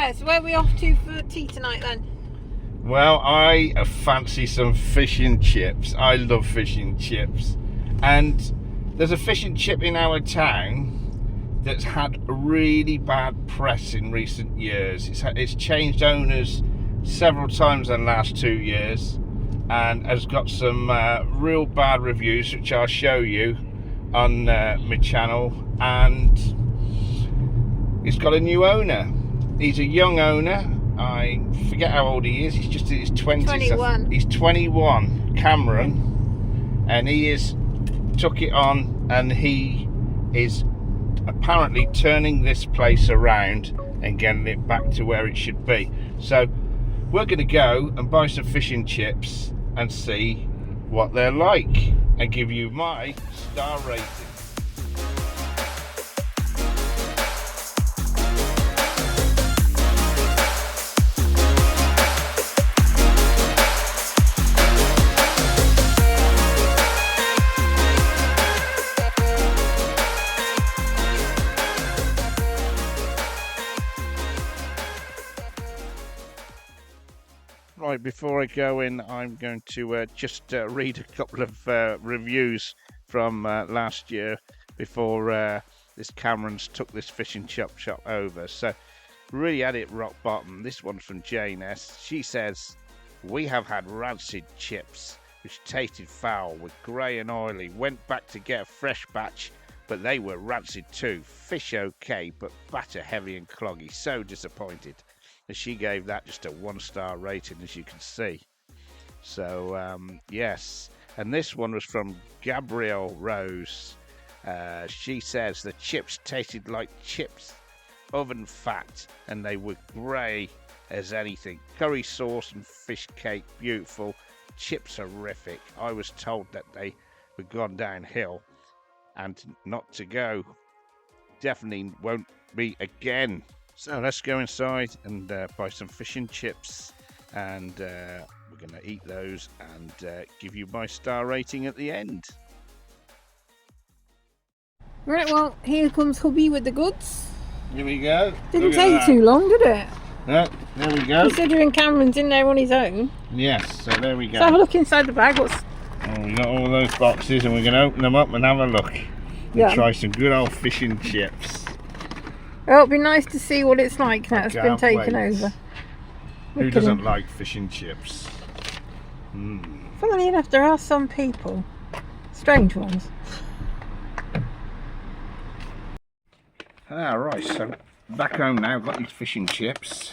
Right, so where are we off to for tea tonight then? Well, I fancy some fish and chips. I love fish and chips. And there's a fish and chip in our town that's had really bad press in recent years. It's changed owners several times in the last 2 years and has got some real bad reviews, which I'll show you on my channel. And it's got a new owner. He's a young owner. I forget how old he is. He's just in his 20s. 21. He's 21, Cameron, and he took it on, and he is apparently turning this place around and getting it back to where it should be. So we're going to go and buy some fish and chips and see what they're like and give you my star rating. Right, before I go in, I'm going to just read a couple of reviews from last year before this Cameron's took this fish and chip shop over. So really had it rock bottom. This one's from Jane S. She says, "We have had rancid chips which tasted foul, were grey and oily. Went back to get a fresh batch, but they were rancid too. Fish okay, but batter heavy and cloggy. So disappointed." And she gave that just a 1-star rating, as you can see. So yes, and this one was from Gabrielle Rose. She says the chips tasted like chips, oven fat, and they were grey as anything. Curry sauce and fish cake, beautiful. Chips horrific. I was told that they were gone downhill and not to go. Definitely won't be again. So let's go inside and buy some fish and chips, and we're going to eat those and give you my star rating at the end. Right, well, here comes hubby with the goods. Here we go. Didn't take too long, did it? Yeah, there we go. Considering Cameron's in there on his own. Yes, so there we go. Let's have a look inside the bag. What's... Oh, we got all those boxes, and we're going to open them up and have a look. And try some good old fish and chips. Well, it'll be nice to see what it's like now it's been taken over. Who doesn't like fish and chips? Funnily enough, there are some people, strange ones. Right, so back home now, got these fish and chips.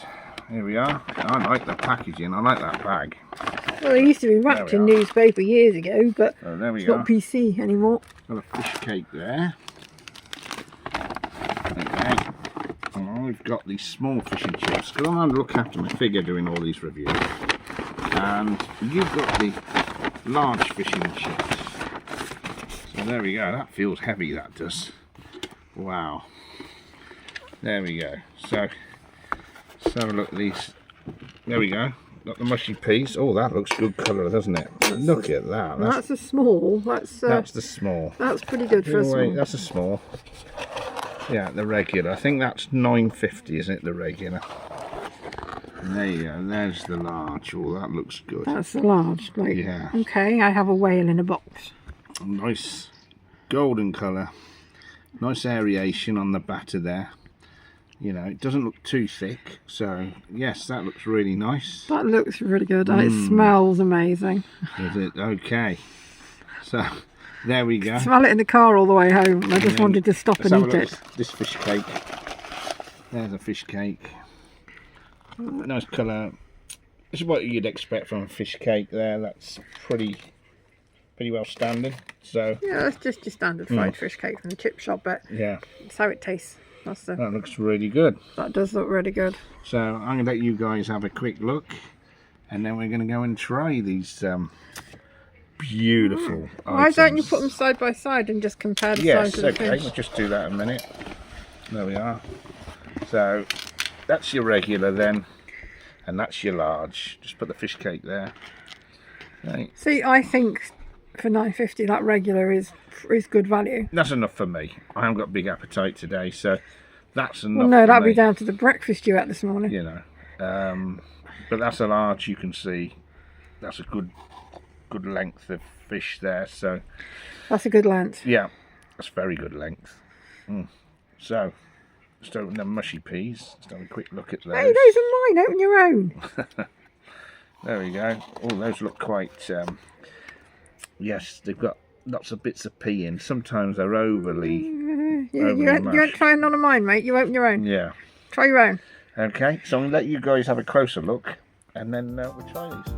Here we are. I like the packaging, I like that bag. Well, they used to be wrapped in newspaper years ago, but there we it's not PC anymore. Got a fish cake there. Okay. And I've got these small fish and chips, because I'm going to look after my figure doing all these reviews. And you've got the large fish and chips. So there we go, that feels heavy, that does. Wow. There we go. So let's have a look at these. There we go. Got the mushy peas. Oh, that looks good colour, doesn't it? Look at that. That's a small. That's the small. That's pretty good for a small. That's a small. Yeah, the regular. I think that's £9.50, isn't it? The regular. And there you go. There's the large. Oh, that looks good. That's the large. Like, yeah. Okay, I have a whale in a box. Nice golden colour. Nice aeration on the batter there. You know, it doesn't look too thick, so yes, that looks really nice. That looks really good, and it smells amazing. Is it? Okay. So, there we go. Smell it in the car all the way home. I just wanted to stop and eat it. This fish cake. There's a fish cake. Nice colour. This is what you'd expect from a fish cake there. That's pretty well standing. So yeah, that's just your standard fried fish cake from the chip shop, but yeah, that's how it tastes. That looks really good. That does look really good. So I'm going to let you guys have a quick look, and then we're going to go and try these beautiful items. Why don't you put them side by side and just compare the size of the fish? Yes, okay, we'll just do that in a minute. There we are. So that's your regular then, and that's your large. Just put the fish cake there. Okay. See, I think for £9.50 that regular is good value. That's enough for me. I haven't got a big appetite today, so that's enough. Well, no, that'd for be me, down to the breakfast you had this morning. you know. But that's a large. You can see that's a good length of fish there. So That's a good length. yeah, that's very good length. So let's open the mushy peas. Let's have a quick look at those. Hey, those are mine. Open your own. There we go. Oh, those look quite. Yes, they've got lots of bits of pea in. Sometimes they're overly. You ain't trying none of mine, mate. You open your own. Yeah. Try your own. Okay, so I'm going to let you guys have a closer look and then we'll try these.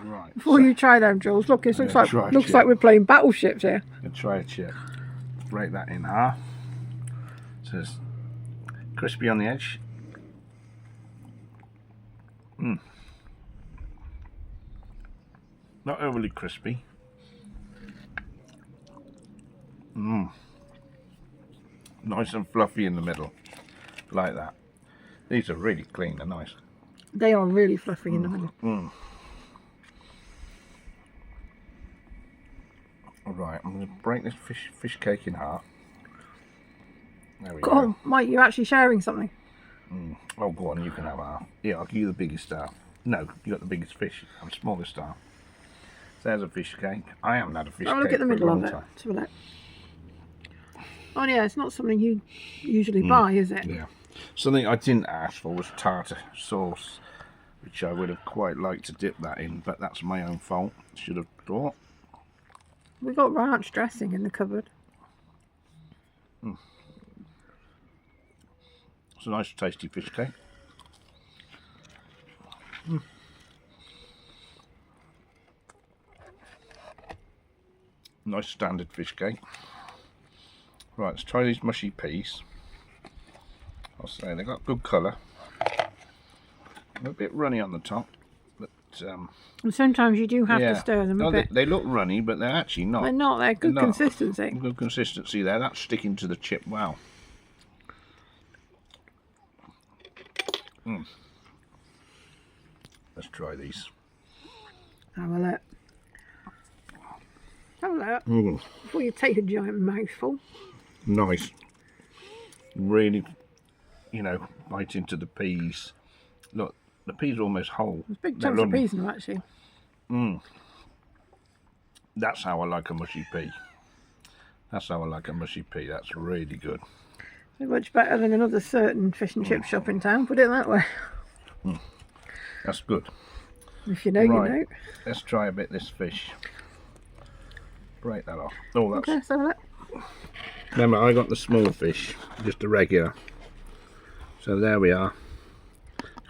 Right. Before you try them, Jules, look, it looks like we're playing battleships here. I'll try a chip. Break that in half. So it's crispy on the edge. Not overly crispy. Nice and fluffy in the middle, like that. These are really clean. They're nice. They are really fluffy in the middle. Right, I'm going to break this fish cake in half. There we go. go. Mike, you're actually sharing something. Oh, go on, you can have half. Yeah, I'll give you the biggest half. No, you got the biggest fish. I'm smallest half. There's a fish cake. I haven't had a fish cake. Look at the middle of it. Oh yeah, it's not something you usually buy, is it? Yeah. Something I didn't ask for was tartar sauce, which I would have quite liked to dip that in, but that's my own fault. Should have thought. We got ranch dressing in the cupboard. It's a nice tasty fish cake. Nice standard fish cake. Right, let's try these mushy peas. I'll say they've got good colour. They're a bit runny on the top, but and sometimes you do have to stir them a bit. They look runny, but they're actually not. They're not. They're good consistency. Good consistency there. That's sticking to the chip well. Let's try these. Have a look. Have a look. Before you take a giant mouthful. Nice. Really, bite into the peas. Look, the peas are almost whole. There's big chunks of peas in them, actually. That's how I like a mushy pea. That's really good. So much better than another certain fish and chip shop in town, put it that way. That's good. If you know, you know. Let's try a bit of this fish. Break that off. Oh, that's... Okay, let's have a look. Remember, I got the small fish, just a regular. So there we are.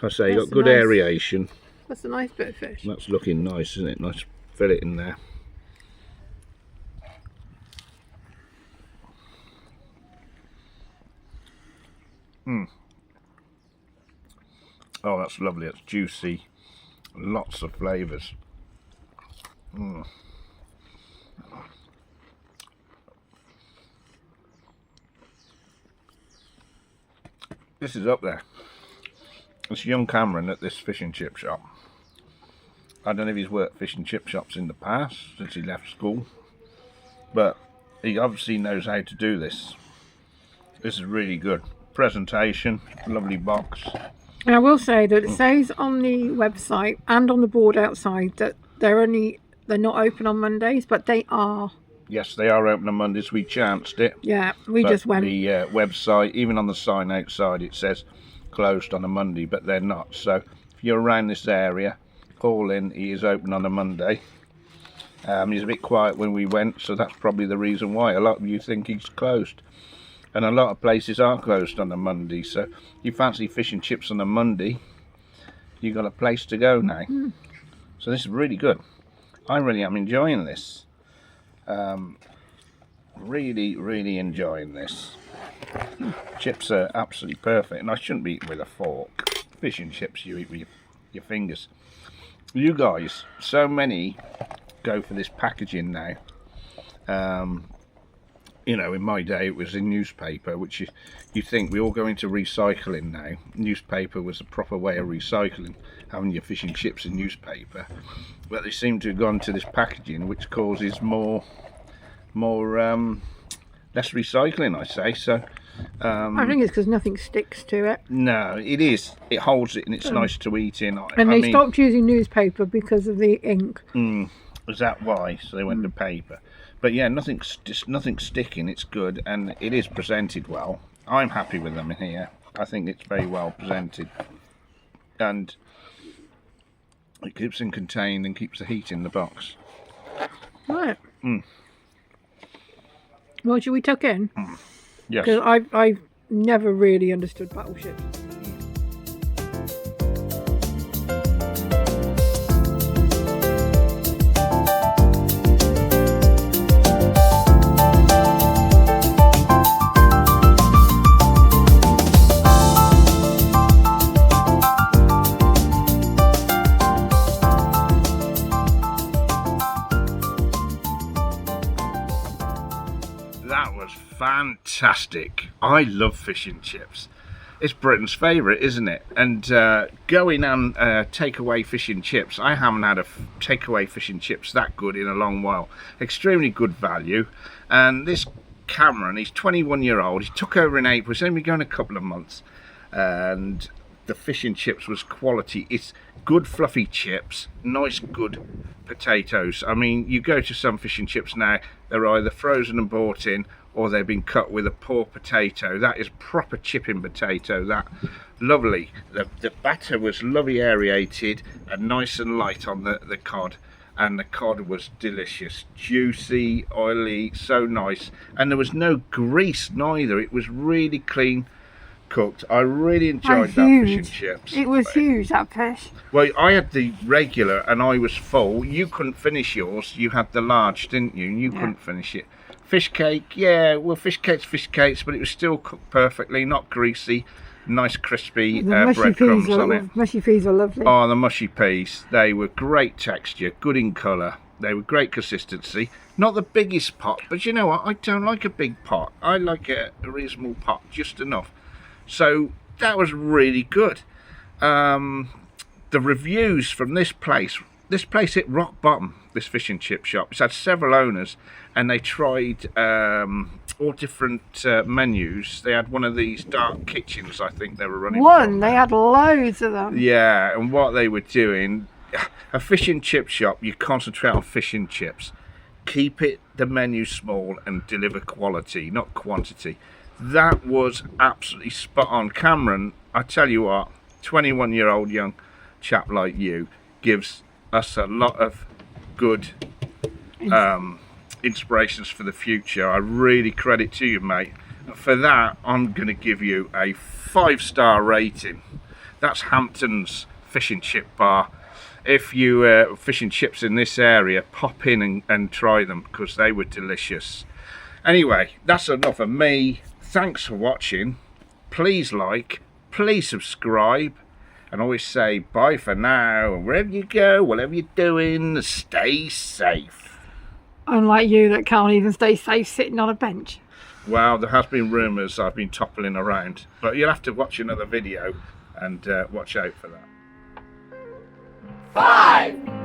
Like I say, you got good aeration. That's a nice bit of fish. That's looking nice, isn't it? Nice fillet in there. Oh, that's lovely. It's juicy. Lots of flavours. This is up there. It's young Cameron at this fish and chip shop. I don't know if he's worked fish and chip shops in the past since he left school, but he obviously knows how to do this. This is really good. Presentation, lovely box. And I will say that it says on the website and on the board outside that they're not open on Mondays, but they are. Yes, they are open on Mondays. We chanced it. Yeah, we just went. The website, even on the sign outside, it says closed on a Monday, but they're not. So if you're around this area, call in. He is open on a Monday. He's a bit quiet when we went, so that's probably the reason why. A lot of you think he's closed. And a lot of places are closed on a Monday. So if you fancy fish and chips on a Monday, you've got a place to go now. So this is really good. I really am enjoying this. Really enjoying this. Chips are absolutely perfect, and I shouldn't be eating with a fork. Fish and chips you eat with your fingers. You guys, so many go for this packaging now. you know, in my day it was in newspaper, which you think we all go into recycling now. Newspaper was a proper way of recycling, having your fish and chips in newspaper, but they seem to have gone to this packaging which causes more less recycling, I say. So I think it's because nothing sticks to it. no, it holds it and it's nice to eat in. And they stopped using newspaper because of the ink. Is that why? So they went to paper. But yeah, nothing's sticking. It's good and it is presented well. I'm happy with them in here. I think it's very well presented, and it keeps them contained and keeps the heat in the box. Right. Well, should we tuck in? Yes. Because I've never really understood battleships. That was fantastic. I love fish and chips. It's Britain's favourite, isn't it? And going on takeaway fish and chips, I haven't had a takeaway fish and chips that good in a long while. Extremely good value. And this Cameron, he's 21-year-old. He took over in April. He's only been going a couple of months. And the fish and chips was quality. It's good fluffy chips, nice good potatoes. I mean, you go to some fish and chips now, they're either frozen and bought in or they've been cut with a poor potato. That is proper chipping potato. That lovely. The batter was lovely aerated and nice and light on the cod, and the cod was delicious, juicy, oily, so nice, and there was no grease neither. It was really clean cooked. I really enjoyed that fish and chips. It was huge, that fish. Well, I had the regular and I was full. You couldn't finish yours. You had the large, didn't you? You couldn't finish it. Fish cake, yeah, well, fish cakes, but it was still cooked perfectly, not greasy, nice crispy breadcrumbs on it. Mushy peas are lovely. Oh, the mushy peas, they were great texture, good in colour. They were great consistency. Not the biggest pot, but you know what? I don't like a big pot. I like a reasonable pot, just enough. So that was really good. The reviews from this place hit rock bottom, this fish and chip shop. It's had several owners and they tried all different menus. They had one of these dark kitchens, I think they were running. They had loads of them. Yeah, and what they were doing, a fish and chip shop, you concentrate on fish and chips. Keep the menu small and deliver quality, not quantity. That was absolutely spot on. Cameron, I tell you what, 21-year-old young chap like you gives us a lot of good inspirations for the future. I really credit to you, mate. For that, I'm going to give you a 5-star rating. That's Hamptons Fish and Chip Bar. If you fish and chips in this area, pop in and try them because they were delicious. Anyway, that's enough of me. Thanks for watching. Please like, please subscribe, and always say bye for now. And wherever you go, whatever you're doing, stay safe. Unlike you that can't even stay safe sitting on a bench. Well, there has been rumours I've been toppling around, but you'll have to watch another video and watch out for that. 5